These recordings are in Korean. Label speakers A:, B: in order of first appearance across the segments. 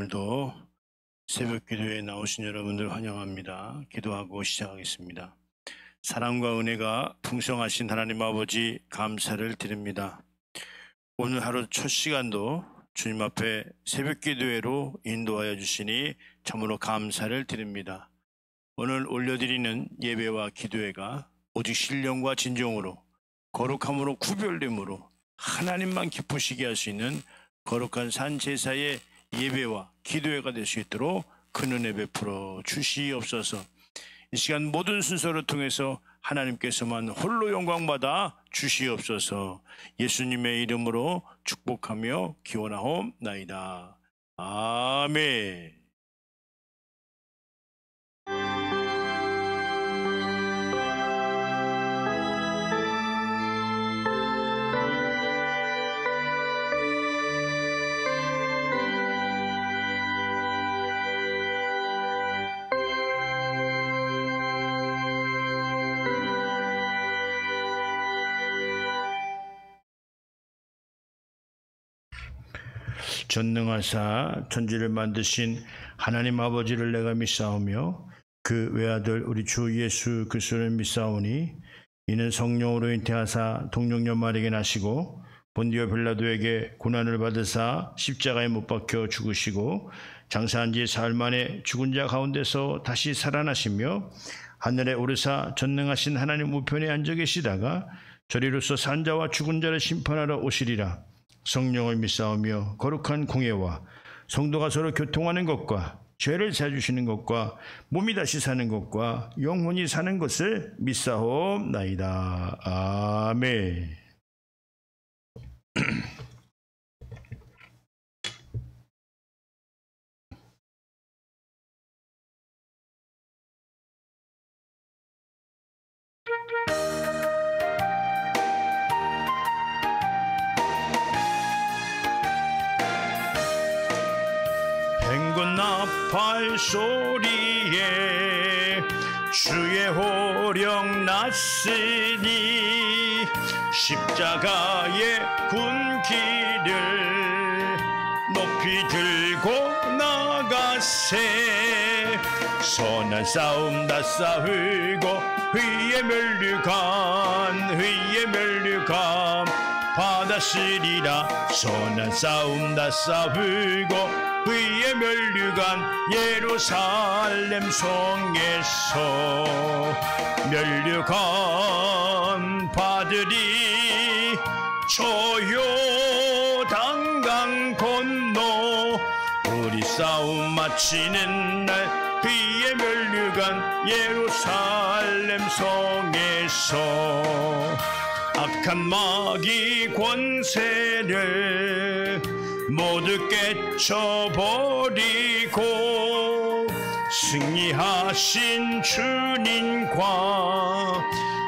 A: 오늘도 새벽 기도에 나오신 여러분들 환영합니다. 기도하고 시작하겠습니다. 사랑과 은혜가 풍성하신 하나님 아버지 감사를 드립니다. 오늘 하루 첫 시간도 주님 앞에 새벽 기도회로 인도하여 주시니 참으로 감사를 드립니다. 오늘 올려드리는 예배와 기도회가 오직 신령과 진정으로 거룩함으로 구별됨으로 하나님만 기쁘시게 할 수 있는 거룩한 산제사의 예배와 기도회가 될 수 있도록 큰 은혜 베풀어 주시옵소서. 이 시간 모든 순서를 통해서 하나님께서만 홀로 영광받아 주시옵소서. 예수님의 이름으로 축복하며 기원하옵나이다. 아멘. 전능하사 천지를 만드신 하나님 아버지를 내가 믿사오며 그 외아들 우리 주 예수 그리스도를 믿사오니 이는 성령으로 잉태하사 동정녀 마리아에게 나시고 본디오 빌라도에게 고난을 받으사 십자가에 못 박혀 죽으시고 장사한 지 사흘 만에 죽은 자 가운데서 다시 살아나시며 하늘에 오르사 전능하신 하나님 우편에 앉아 계시다가 저리로서 산 자와 죽은 자를 심판하러 오시리라. 성령을 믿사오며 거룩한 공예와 성도가 서로 교통하는 것과 죄를 사주시는 것과 몸이 다시 사는 것과 영혼이 사는 것을 믿사옵나이다. 아멘. 뱅군 나팔 소리에 주의 호령 났으니 십자가의 군기를 높이 들고 나가세. 선한 싸움 다 싸우고 의의 멸류관 받았으리라. 선한 싸움 다 싸우고 의의 멸류관 예루살렘 성에서 멸류관 받으리. 요단강 건너 우리 싸움 마치는 날 의의 멸류관 예루살렘 성에서 악한 마귀 권세를 모두 깨쳐버리고 승리하신 주님과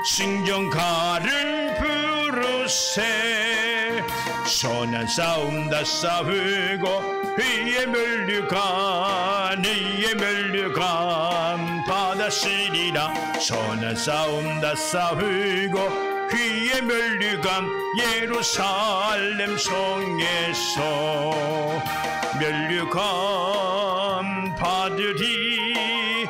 A: 승전가를 부르세. 선한 싸움 다 싸우고 의의 멸류관 받았으리라. 선한 싸움 다 싸우고 의의 멸류관 예루살렘 성에서 멸류관 받으리.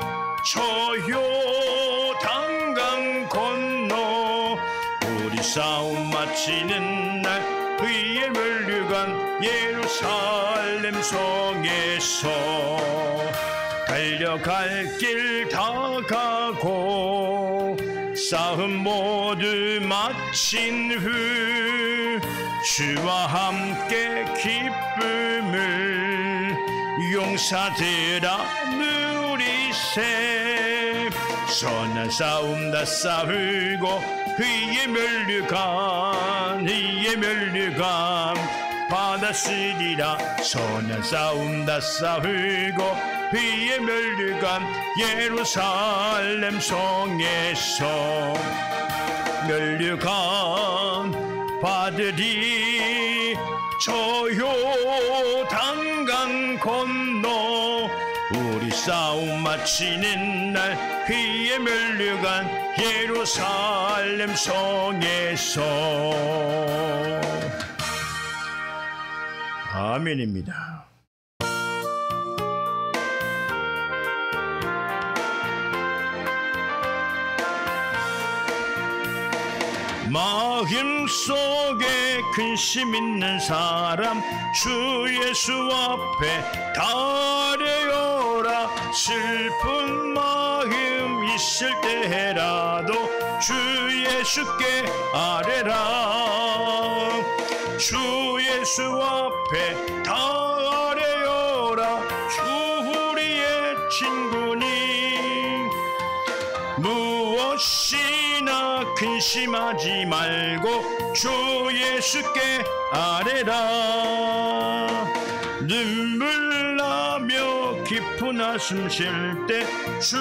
A: 요단강 건너 우리 싸움 마치는 날 의의 멸류관 예루살렘 성에서 달려갈 길 다 가고 싸움 모두 마친 후 주와 함께 기쁨을 용사들아 누리세. 선한 싸움 다 싸우고 의의 멸류관 받았으리라. 선한 싸움 다 싸우고 의의 멸류관 예루살렘 성에서 멸류관 받으리. 요단강 건너 우리 싸움 마치는 날 의의 멸류관 예루살렘 성에서. 아멘입니다. 마음속에 근심 있는 사람 주 예수 앞에 다려오라. 슬픈 마음 있을 때라도 주 예수께 아뢰라. 주 예수 앞에 다려오라. 주 우리의 친구니 무엇이나 근심하지 말고 주 예수께 아뢰라. 눈물 나며 깊은 한숨 쉴 때 주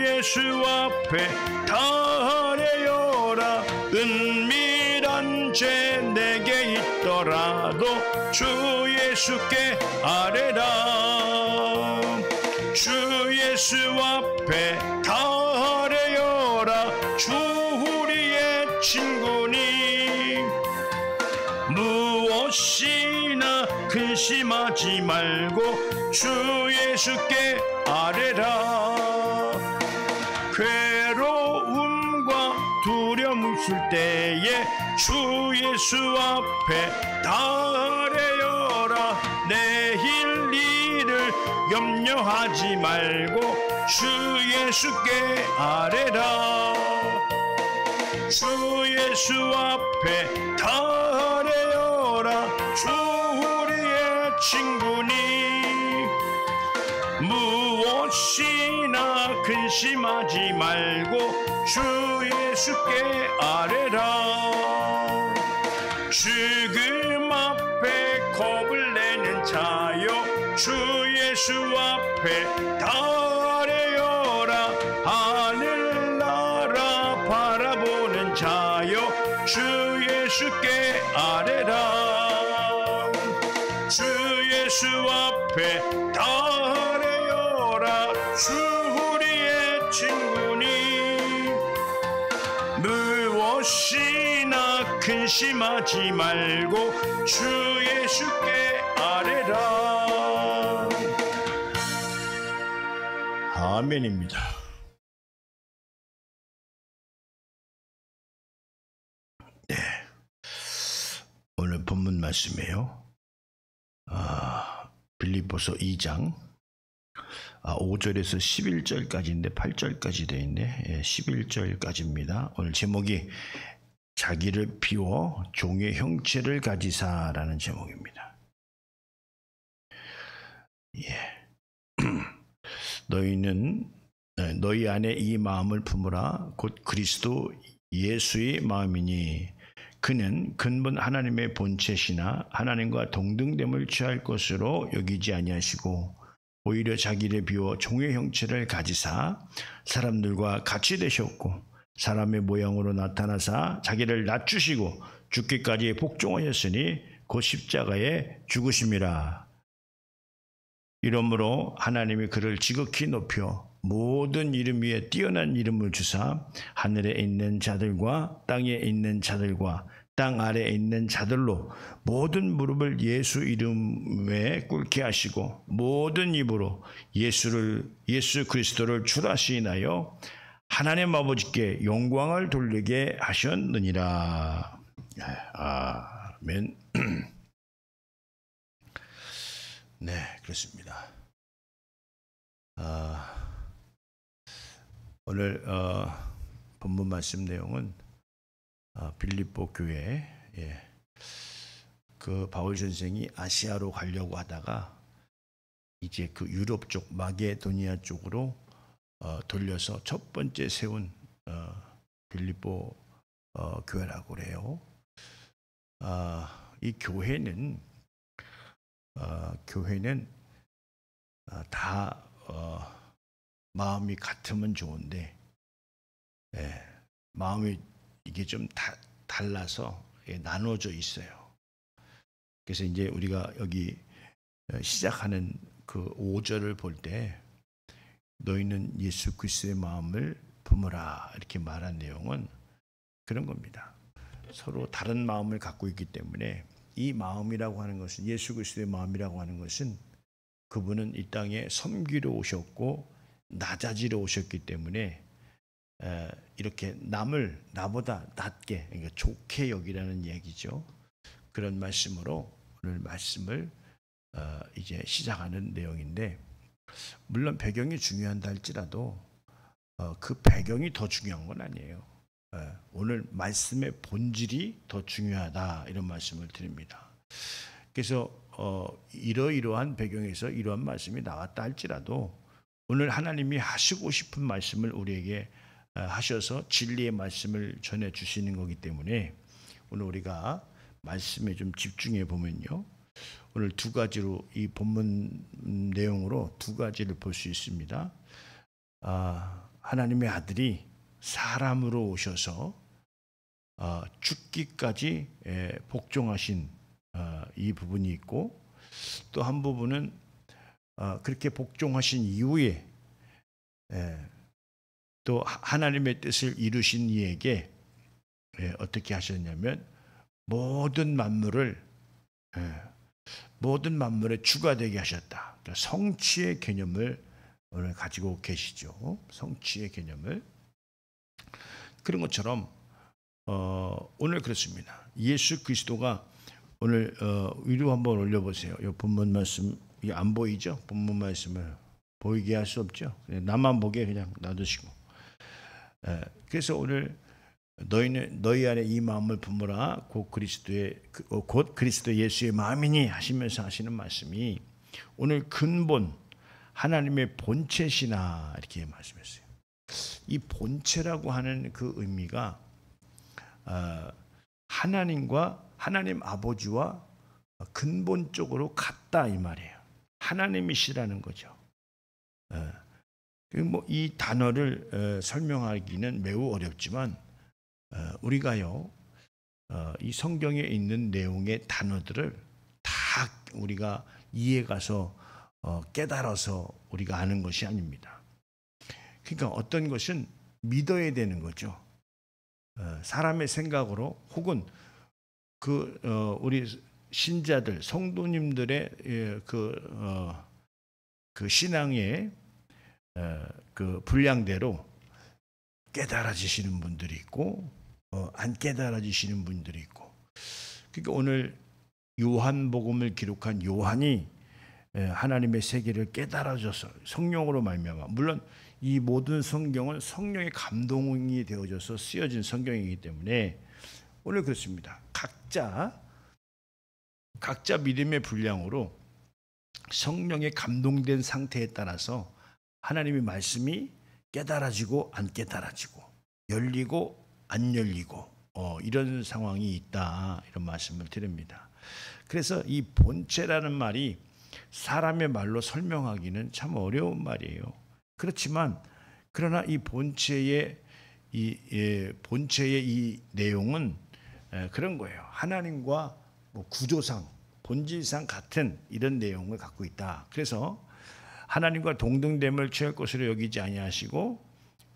A: 예수 앞에 다려오라. 은밀한 죄 내게 있더라도 주 예수께 아뢰라. 주 예수 앞에 다려오라. 주 우리의 친구니 무엇이나 근심하지 말고 주 예수께 아뢰라. 괴로움과 두려움 있을 때에 주 예수 앞에 다려오라. 내일 일을 염려하지 말고 주 예수께 아뢰라. 주 예수 앞에 다려오라. 주 우리의 친구니 무엇이나 근심하지 말고 주 예수께 아뢰라. 죽음 앞에 겁을 내는 자요 주 예수 앞에 다려오라. 하늘나라 바라보는 자요 주 예수께 아뢰라. 주 예수 앞에 다려오라. 주 우리의 친구니 무엇이나 근심하지 말고 주 예수께 아뢰라. 아멘입니다. 네, 오늘 본문 말씀이에요. 빌립보서 2장 5절에서 11절까지인데 8절까지 되어 있네. 11절까지입니다. 오늘 제목이 자기를 비워 종의 형체를 가지사라는 제목입니다. 예. 너희는 너희 안에 이 마음을 품으라. 곧 그리스도 예수의 마음이니 그는 근본 하나님의 본체시나 하나님과 동등됨을 취할 것으로 여기지 아니하시고 오히려 자기를 비워 종의 형체를 가지사 사람들과 같이 되셨고 사람의 모양으로 나타나사 자기를 낮추시고 죽기까지 복종하였으니 곧 십자가에 죽으심이라. 이러므로 하나님이 그를 지극히 높여 모든 이름 위에 뛰어난 이름을 주사 하늘에 있는 자들과 땅에 있는 자들과 땅 아래에 있는 자들로 모든 무릎을 예수 이름에 꿇게 하시고 모든 입으로 예수 그리스도를 주라 시인하여 하나님 아버지께 영광을 돌리게 하셨느니라. 아멘. 네, 그렇습니다. 오늘 본문 말씀 내용은 빌립보 교회, 그 바울 선생이 아시아로 가려고 하다가 이제 그 유럽 쪽 마게도니아 쪽으로 돌려서 첫 번째 세운 빌립보 교회라고 그래요. 이 교회는 다 마음이 같으면 좋은데 마음이 이게 좀 달라서 나눠져 있어요. 그래서 이제 우리가 여기 시작하는 그 5절을 볼 때 너희는 예수 그리스도의 마음을 품으라 이렇게 말한 내용은 그런 겁니다. 서로 다른 마음을 갖고 있기 때문에 이 마음이라고 하는 것은 예수 그리스도의 마음이라고 하는 것은 그분은 이 땅에 섬기러 오셨고 낮아지러 오셨기 때문에 이렇게 남을 나보다 낮게, 그러니까 좋게 여기라는 얘기죠. 그런 말씀으로 오늘 말씀을 이제 시작하는 내용인데, 물론 배경이 중요한다 할지라도 그 배경이 더 중요한 건 아니에요. 오늘 말씀의 본질이 더 중요하다, 이런 말씀을 드립니다. 그래서 이러이러한 배경에서 이러한 말씀이 나왔다 할지라도 오늘 하나님이 하시고 싶은 말씀을 우리에게 하셔서 진리의 말씀을 전해 주시는 거기 때문에 오늘 우리가 말씀에 좀 집중해 보면요, 오늘 두 가지로 이 본문 내용으로 두 가지를 볼 수 있습니다. 하나님의 아들이 사람으로 오셔서 죽기까지 복종하신 이 부분이 있고, 또 한 부분은 그렇게 복종하신 이후에 또 하나님의 뜻을 이루신 이에게 어떻게 하셨냐면 모든 만물의 주가 되게 하셨다. 그러니까 성취의 개념을 오늘 가지고 계시죠. 성취의 개념을. 그런 것처럼 오늘 그렇습니다. 예수 그리스도가 오늘 위로 한번 올려보세요. 이 본문 말씀 안 보이죠? 본문 말씀을 보이게 할 수 없죠. 나만 보게 그냥 놔두시고. 그래서 오늘 너희 안에 이 마음을 품으라 곧 그리스도 예수의 마음이니 하시면서 하시는 말씀이 오늘 근본 하나님의 본체시나 이렇게 말씀했어요. 이 본체라고 하는 그 의미가 하나님 아버지와 근본적으로 같다 이 말이에요. 하나님이시라는 거죠. 이 단어를 설명하기는 매우 어렵지만 우리가요, 이 성경에 있는 내용의 단어들을 다 우리가 이해가서 깨달아서 우리가 아는 것이 아닙니다. 그러니까 어떤 것은 믿어야 되는 거죠. 사람의 생각으로 혹은 우리 신자들 성도님들의 그 신앙의 그 분량대로 깨달아지시는 분들이 있고 안 깨달아지시는 분들이 있고, 그러니까 오늘 요한복음을 기록한 요한이 하나님의 세계를 깨달아져서 성령으로 말미암아, 물론 이 모든 성경은 성령의 감동이 되어져서 쓰여진 성경이기 때문에 오늘 그렇습니다. 각자 믿음의 분량으로 성령에 감동된 상태에 따라서 하나님의 말씀이 깨달아지고 안 깨달아지고 열리고 안 열리고 이런 상황이 있다, 이런 말씀을 드립니다. 그래서 이 본체라는 말이 사람의 말로 설명하기는 참 어려운 말이에요. 그렇지만 그러나 이 본체의 이 내용은 그런 거예요. 하나님과 구조상 본질상 같은 이런 내용을 갖고 있다. 그래서 하나님과 동등됨을 취할 것으로 여기지 아니하시고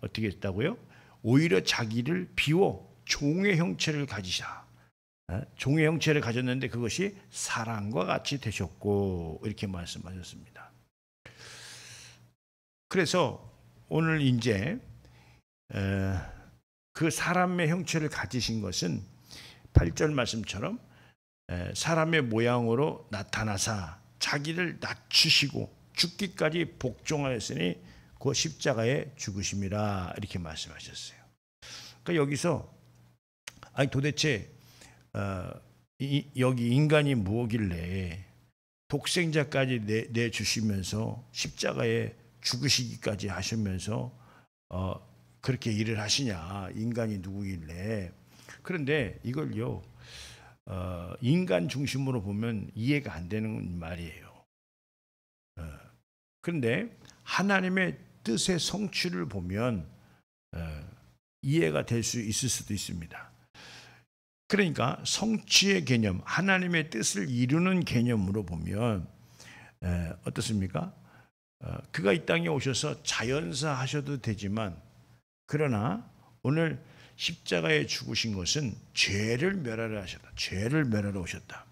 A: 어떻게 했다고요? 오히려 자기를 비워 종의 형체를 가지사. 종의 형체를 가졌는데 그것이 사람과 같이 되셨고, 이렇게 말씀하셨습니다. 그래서 오늘 이제 그 사람의 형체를 가지신 것은 8절 말씀처럼 사람의 모양으로 나타나사 자기를 낮추시고 죽기까지 복종하였으니 그 십자가에 죽으심이라, 이렇게 말씀하셨어요. 그러니까 여기서 도대체 여기 인간이 무엇길래 독생자까지 내주시면서 십자가에 죽으시기까지 하시면서 그렇게 일을 하시냐, 인간이 누구길래. 그런데 이걸요, 인간 중심으로 보면 이해가 안 되는 말이에요. 그런데 하나님의 뜻의 성취를 보면 이해가 될 수 있을 수도 있습니다. 그러니까 성취의 개념, 하나님의 뜻을 이루는 개념으로 보면 어떻습니까? 그가 이 땅에 오셔서 자연사 하셔도 되지만, 그러나 오늘 십자가에 죽으신 것은 죄를 멸하러 하셨다. 죄를 멸하러 오셨다.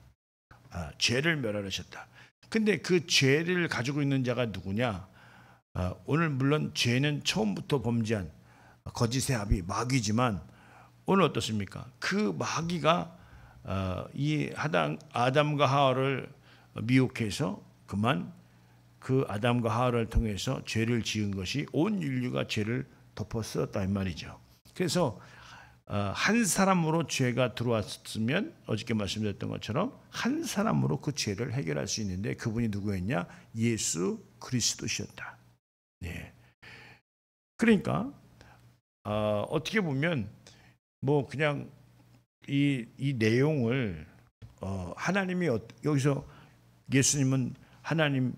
A: 죄를 멸하러 하셨다. 근데 그 죄를 가지고 있는 자가 누구냐? 오늘 물론 죄는 처음부터 범죄한 거짓의 아비 마귀지만 오늘 어떻습니까? 그 마귀가 이 아담과 하와를 미혹해서 그만 그 아담과 하와를 통해서 죄를 지은 것이 온 인류가 죄를 덮어 쓰었다 이 말이죠. 그래서 한 사람으로 죄가 들어왔으면 어저께 말씀드렸던 것처럼 한 사람으로 그 죄를 해결할 수 있는데 그분이 누구였냐? 예수 그리스도셨다. 네. 그러니까 어떻게 보면 뭐 그냥 이 내용을 하나님이 여기서 예수님은 하나님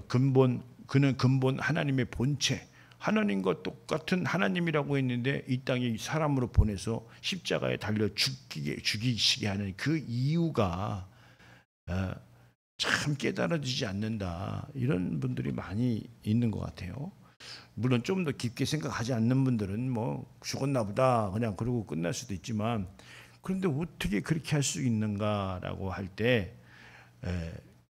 A: 근본, 그는 근본 하나님의 본체, 하나님과 똑같은 하나님이라고 했는데 이 땅에 사람으로 보내서 십자가에 달려 죽이시게 하는 그 이유가 참 깨달아지지 않는다. 이런 분들이 많이 있는 것 같아요. 물론 좀 더 깊게 생각하지 않는 분들은 뭐 죽었나 보다 그냥 그러고 끝날 수도 있지만, 그런데 어떻게 그렇게 할 수 있는가라고 할 때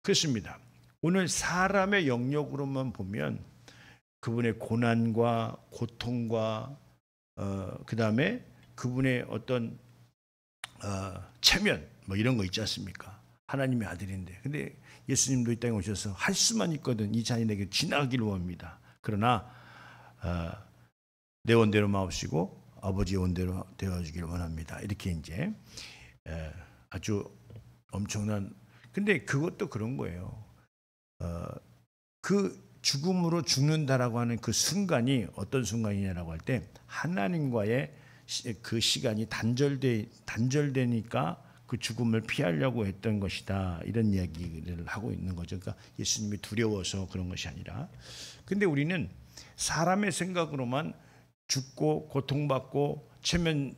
A: 그렇습니다. 오늘 사람의 영역으로만 보면 그분의 고난과 고통과 그 다음에 그분의 어떤 체면 뭐 이런 거 있지 않습니까? 하나님의 아들인데, 근데 예수님도 이 땅에 오셔서 할 수만 있거든 이 잔인에게 지나가기를 원합니다. 그러나 내 원대로 마옵시고 아버지의 원대로 되어주기를 원합니다. 이렇게 이제 아주 엄청난, 근데 그것도 그런 거예요. 그 죽음으로 죽는다라고 하는 그 순간이 어떤 순간이냐라고 할 때 하나님과의 그 시간이 단절되니까 그 죽음을 피하려고 했던 것이다. 이런 이야기를 하고 있는 거죠. 그러니까 예수님이 두려워서 그런 것이 아니라. 근데 우리는 사람의 생각으로만 죽고 고통받고 체면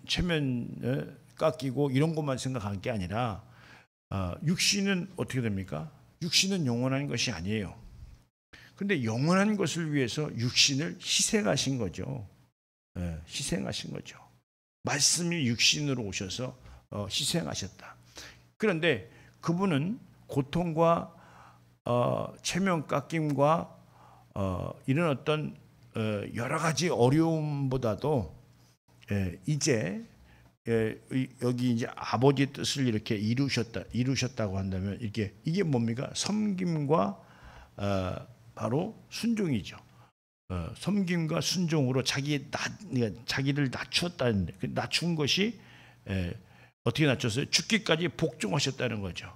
A: 깎이고 이런 것만 생각한 게 아니라 육신은 어떻게 됩니까? 육신은 영원한 것이 아니에요. 근데 영원한 것을 위해서 육신을 희생하신 거죠. 희생하신 거죠. 말씀이 육신으로 오셔서 희생하셨다. 그런데 그분은 고통과 체면 깎임과 이런 어떤 여러 가지 어려움보다도 이제 여기 이제 아버지 뜻을 이렇게 이루셨다고 한다면 이게 뭡니까? 섬김과 바로 순종이죠. 섬김과 순종으로 자기를 낮추었다는데, 낮춘 것이 어떻게 낮췄어요? 죽기까지 복종하셨다는 거죠.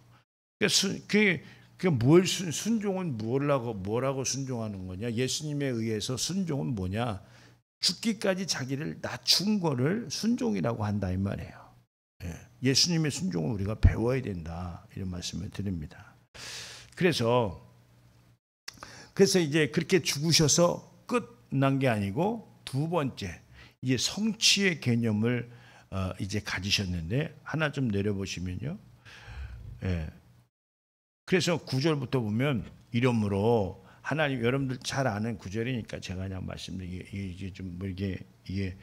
A: 순종은 뭐라고 순종하는 거냐? 예수님에 의해서 순종은 뭐냐? 죽기까지 자기를 낮춘 거를 순종이라고 한다 이 말이에요. 예수님의 순종을 우리가 배워야 된다 이런 말씀을 드립니다. 그래서 이제 그렇게 죽으셔서 끝난 게 아니고 두 번째 이제 성취의 개념을 이제 가지셨는데 하나 좀 내려보시면요. 그래서 9절부터 보면 이러므로 하나님, 여러분들 잘 아는 구절이니까 제가 그냥 말씀드리게 이게 좀 뭐 이게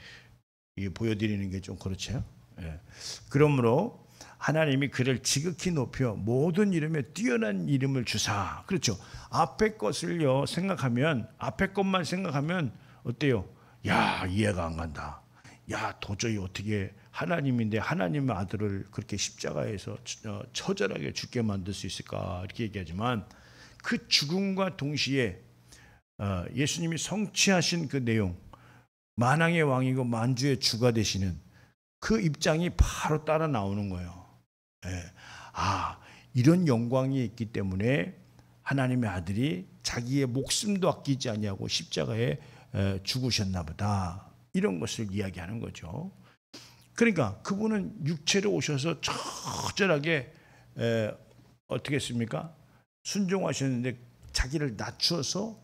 A: 보여드리는 게 좀 그렇죠. 그러므로 하나님이 그를 지극히 높여 모든 이름에 뛰어난 이름을 주사. 그렇죠. 앞에 것을요 생각하면, 앞에 것만 생각하면 어때요? 야, 이해가 안 간다. 야, 도저히 어떻게 하나님인데 하나님의 아들을 그렇게 십자가에서 처절하게 죽게 만들 수 있을까? 이렇게 얘기하지만 그 죽음과 동시에 예수님이 성취하신 그 내용, 만왕의 왕이고 만주의 주가 되시는 그 입장이 바로 따라 나오는 거예요. 이런 영광이 있기 때문에 하나님의 아들이 자기의 목숨도 아끼지 아니하고 십자가에 죽으셨나 보다. 이런 것을 이야기하는 거죠. 그러니까 그분은 육체로 오셔서 처절하게 어떻게 했습니까? 순종하셨는데 자기를 낮추어서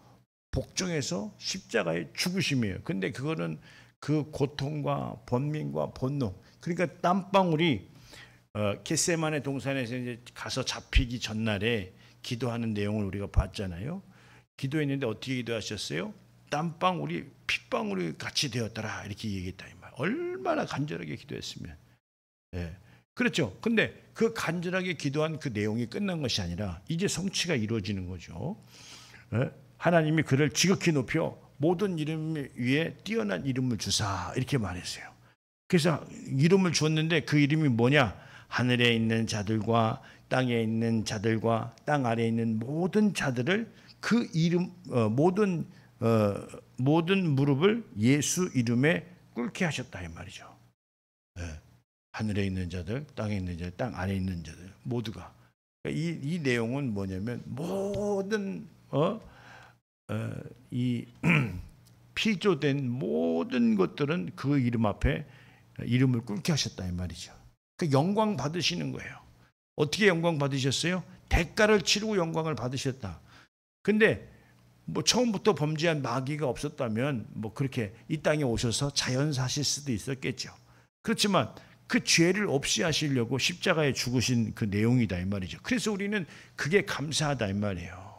A: 복종해서 십자가에 죽으심이에요. 근데 그거는 그 고통과 번민과 분노, 그러니까 땀방울이 겟세마네 동산에서 이제 가서 잡히기 전날에 기도하는 내용을 우리가 봤잖아요. 기도했는데 어떻게 기도하셨어요? 땀방울이 핏방울이 같이 되었더라 이렇게 얘기했다 이 말. 얼마나 간절하게 기도했으면. 그렇죠. 근데 그 간절하게 기도한 그 내용이 끝난 것이 아니라 이제 성취가 이루어지는 거죠. 하나님이 그를 지극히 높여 모든 이름 위에 뛰어난 이름을 주사 이렇게 말했어요. 그래서 이름을 주었는데 그 이름이 뭐냐? 하늘에 있는 자들과 땅에 있는 자들과 땅 아래에 있는 모든 자들을 그 이름 모든 무릎을 예수 이름에 꿇게 하셨다 이 말이죠. 네. 하늘에 있는 자들, 땅에 있는 자들, 땅 아래에 있는 자들 모두가 이 내용은 뭐냐면 모든 이 피조된 모든 것들은 그 이름 앞에 이름을 꿇게 하셨다 이 말이죠. 그 영광 받으시는 거예요. 어떻게 영광 받으셨어요? 대가를 치르고 영광을 받으셨다. 근데 뭐 처음부터 범죄한 마귀가 없었다면 뭐 그렇게 이 땅에 오셔서 자연사실 수도 있었겠죠. 그렇지만 그 죄를 없이 하시려고 십자가에 죽으신 그 내용이다 이 말이죠. 그래서 우리는 그게 감사하다 이 말이에요.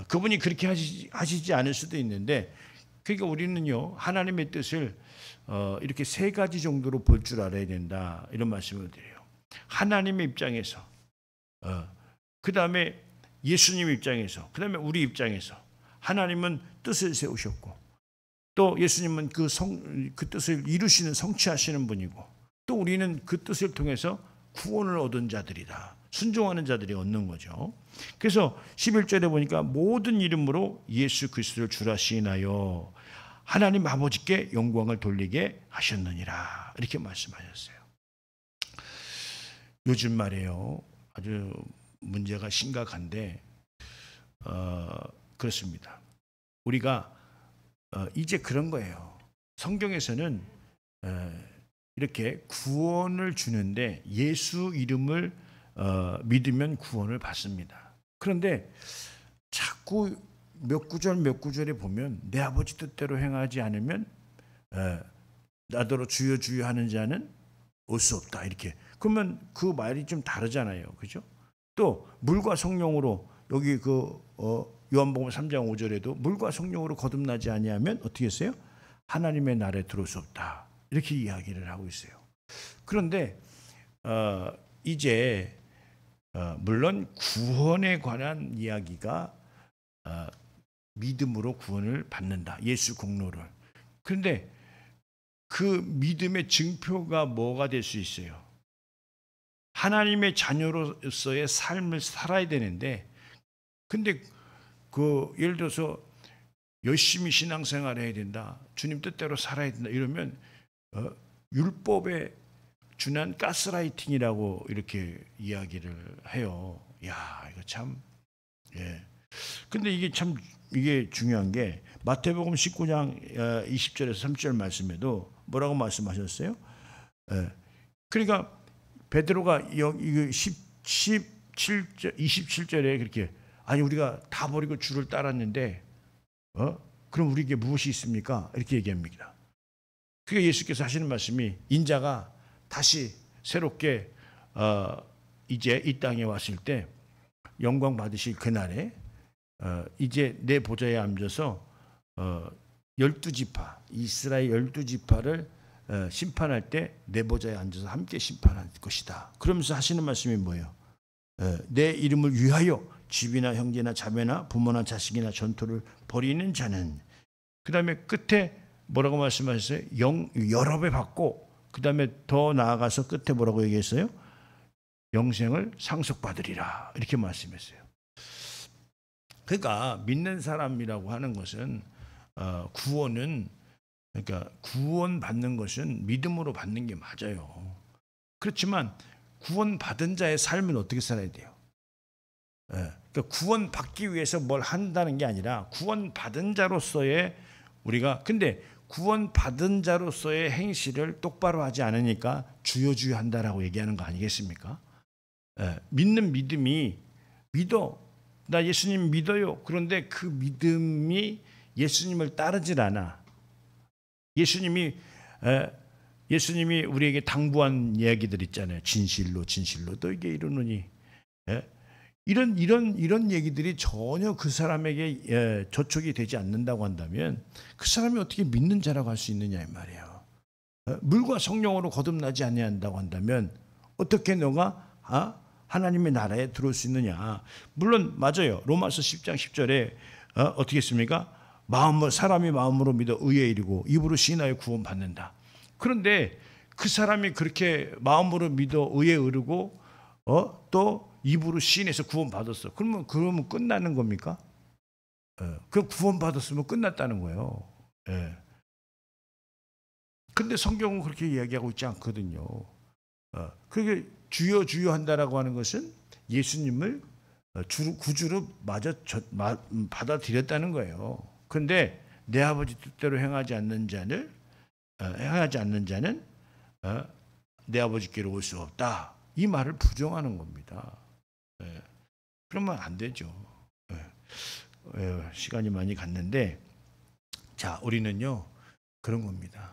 A: 그분이 그렇게 하시지 않을 수도 있는데, 그러니까 우리는요 하나님의 뜻을 이렇게 세 가지 정도로 볼 줄 알아야 된다 이런 말씀을 드려요. 하나님의 입장에서, 그 다음에 예수님 입장에서, 그 다음에 우리 입장에서. 하나님은 뜻을 세우셨고 또 예수님은 그 뜻을 이루시는 성취하시는 분이고 또 우리는 그 뜻을 통해서 구원을 얻은 자들이다. 순종하는 자들이 얻는 거죠. 그래서 11절에 보니까 모든 이름으로 예수 그리스도를 주라시나요 하나님 아버지께 영광을 돌리게 하셨느니라 이렇게 말씀하셨어요. 요즘 말이에요 아주 문제가 심각한데 그렇습니다. 우리가 이제 그런 거예요. 성경에서는 이렇게 구원을 주는데 예수 이름을 믿으면 구원을 받습니다. 그런데 자꾸 몇 구절에 보면 내 아버지 뜻대로 행하지 않으면 나더러 주여 주여 하는 자는 올 수 없다 이렇게. 그러면 그 말이 좀 다르잖아요. 그죠? 또 물과 성령으로 여기 요한복음 3장 5절에도 물과 성령으로 거듭나지 아니하면 어떻게 했어요? 하나님의 나라에 들어올 수 없다. 이렇게 이야기를 하고 있어요. 그런데 이제 물론 구원에 관한 이야기가 믿음으로 구원을 받는다. 예수 공로를. 그런데 그 믿음의 증표가 뭐가 될 수 있어요? 하나님의 자녀로서의 삶을 살아야 되는데, 근데 예를 들어서 열심히 신앙생활을 해야 된다. 주님 뜻대로 살아야 된다. 이러면 율법에 준한 가스라이팅이라고 이렇게 이야기를 해요. 야, 이거 참. 예. 근데 이게 중요한 게 마태복음 19장 20절에서 30절 말씀에도 뭐라고 말씀하셨어요? 예. 그러니까 베드로가 이거 27절에 그렇게 아니 우리가 다 버리고 주를 따랐는데 그럼 우리에게 무엇이 있습니까? 이렇게 얘기합니다. 그게 예수께서 하시는 말씀이 인자가 다시 새롭게 이제 이 땅에 왔을 때 영광 받으실 그날에 이제 내 보좌에 앉아서 12지파 이스라엘 12지파를 심판할 때 내 보좌에 앉아서 함께 심판할 것이다. 그러면서 하시는 말씀이 뭐예요? 내 이름을 위하여 집이나 형제나 자매나 부모나 자식이나 전토를 벌이는 자는, 그 다음에 끝에 뭐라고 말씀하셨어요? 여러 배 받고, 그 다음에 더 나아가서 끝에 뭐라고 얘기했어요? 영생을 상속받으리라 이렇게 말씀했어요. 그러니까 믿는 사람이라고 하는 것은 그러니까 구원 받는 것은 믿음으로 받는 게 맞아요. 그렇지만 구원 받은 자의 삶은 어떻게 살아야 돼요? 그러니까 구원 받기 위해서 뭘 한다는 게 아니라 구원 받은 자로서의 우리가, 근데 구원 받은 자로서의 행실을 똑바로 하지 않으니까 주여 주여 한다라고 얘기하는 거 아니겠습니까? 믿는 믿음이 믿어. 나 예수님 믿어요. 그런데 그 믿음이 예수님을 따르질 않아. 예수님이 우리에게 당부한 이야기들 있잖아요. 진실로 너에게 이르노니. 이런 얘기들이 전혀 그 사람에게 저촉이 되지 않는다고 한다면 그 사람이 어떻게 믿는 자라고 할 수 있느냐 이 말이에요. 물과 성령으로 거듭나지 아니한다고 한다면 어떻게 너가 하나님의 나라에 들어올 수 있느냐. 물론 맞아요. 로마서 10장 10절에 어떻게 했습니까? 사람이 마음으로 믿어 의에 이르고 입으로 시인하여 구원받는다. 그런데 그 사람이 그렇게 마음으로 믿어 의에 이르고 또 입으로 시인해서 구원받았어. 그러면 끝나는 겁니까? 그 구원받았으면 끝났다는 거예요. 근데 성경은 그렇게 이야기하고 있지 않거든요. 그게 주여 주여 한다라고 하는 것은 예수님을 구주로 받아들였다는 거예요. 그런데 내 아버지 뜻대로 행하지 않는 자는 내 아버지께로 올 수 없다. 이 말을 부정하는 겁니다. 그러면 안 되죠. 시간이 많이 갔는데, 자, 우리는요 그런 겁니다.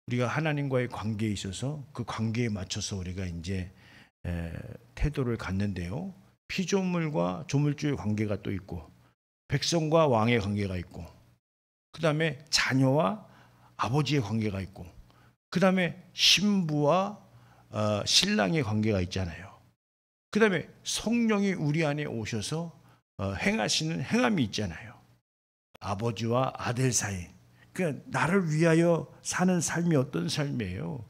A: 우리가 하나님과의 관계에 있어서 그 관계에 맞춰서 우리가 이제 태도를 갖는데요. 피조물과 조물주의 관계가 또 있고, 백성과 왕의 관계가 있고, 그 다음에 자녀와 아버지의 관계가 있고, 그 다음에 신부와 신랑의 관계가 있잖아요. 그 다음에 성령이 우리 안에 오셔서 행하시는 행함이 있잖아요. 아버지와 아들 사이. 그러니까 나를 위하여 사는 삶이 어떤 삶이에요?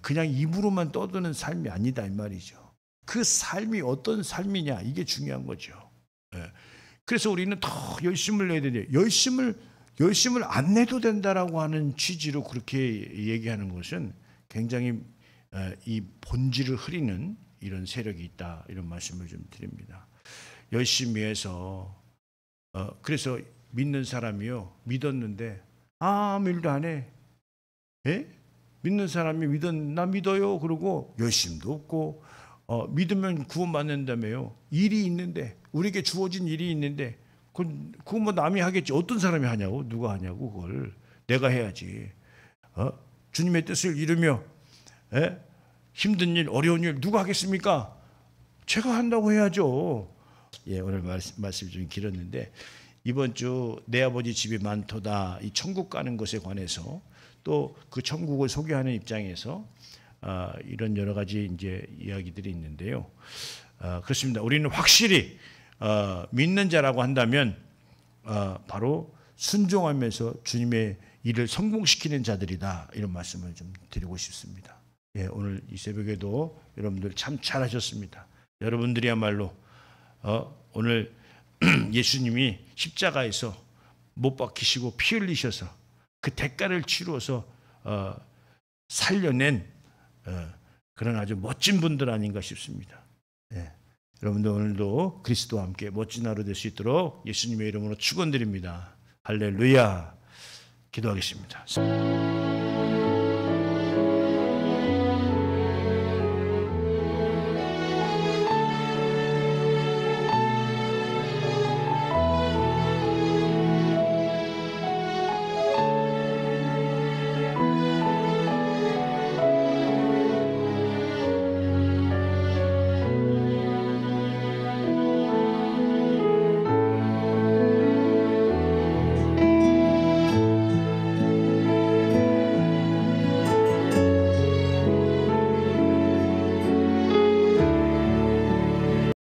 A: 그냥 입으로만 떠드는 삶이 아니다 이 말이죠. 그 삶이 어떤 삶이냐, 이게 중요한 거죠. 그래서 우리는 더 열심을 내야 되는데, 열심을 안 내도 된다라고 하는 취지로 그렇게 얘기하는 것은 굉장히 이 본질을 흐리는 이런 세력이 있다, 이런 말씀을 좀 드립니다. 열심히 해서 그래서 믿는 사람이요, 믿었는데 아무 일도 안 해. 믿는 사람이 나 믿어요 그러고 열심도 없고, 믿으면 구원받는다며요. 일이 있는데, 우리에게 주어진 일이 있는데 그거 뭐 남이 하겠지. 어떤 사람이 하냐고, 누가 하냐고. 그걸 내가 해야지. 주님의 뜻을 이루며 힘든 일, 어려운 일 누가 하겠습니까? 제가 한다고 해야죠. 오늘 말씀이 좀 길었는데, 이번 주 내 아버지 집이 많도다, 이 천국 가는 것에 관해서, 또 그 천국을 소개하는 입장에서 이런 여러 가지 이제 이야기들이 있는데요. 그렇습니다. 우리는 확실히 믿는 자라고 한다면 바로 순종하면서 주님의 일을 성공시키는 자들이다, 이런 말씀을 좀 드리고 싶습니다. 오늘 이 새벽에도 여러분들 참 잘하셨습니다. 여러분들이야말로 오늘 예수님이 십자가에서 못 박히시고 피 흘리셔서 그 대가를 치루어서 살려낸 그런 아주 멋진 분들 아닌가 싶습니다. 여러분들 오늘도 그리스도와 함께 멋진 하루 될 수 있도록 예수님의 이름으로 축원드립니다. 할렐루야. 기도하겠습니다.